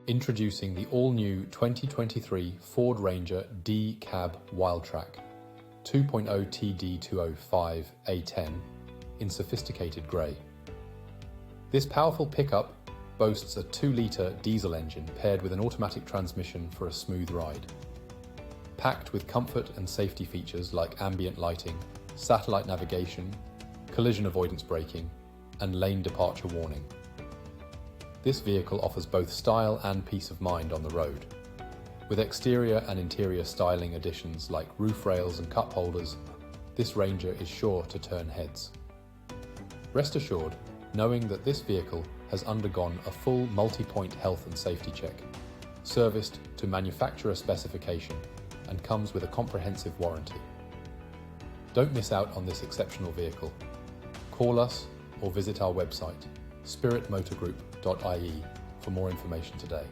Introducing the all-new 2023 Ford Ranger Dcab Wildtrak 2.0 TD205 A10 in sophisticated grey. This powerful pickup boasts a 2-litre diesel engine paired with an automatic transmission for a smooth ride. Packed with comfort and safety features like ambient lighting, satellite navigation, collision avoidance braking, and lane departure warning. This vehicle offers both style and peace of mind on the road. With exterior and interior styling additions like roof rails and cup holders, this Ranger is sure to turn heads. Rest assured, knowing that this vehicle has undergone a full multi-point health and safety check, serviced to manufacturer specification, and comes with a comprehensive warranty. Don't miss out on this exceptional vehicle. Call us or visit our website, spiritmotorgroup.ie, for more information today.